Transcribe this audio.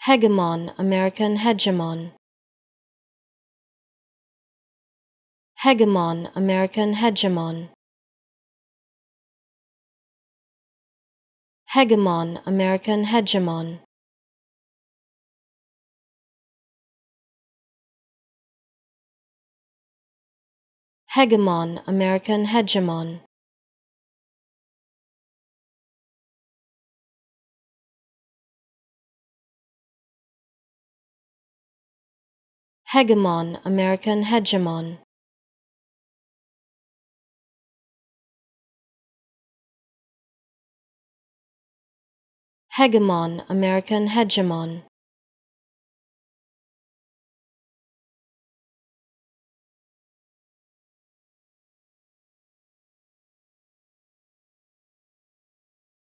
Hegemon, American hegemon. Hegemon, American hegemon. Hegemon, American hegemon. Hegemon, American hegemon. Hegemon, American hegemon. Hegemon, American hegemon.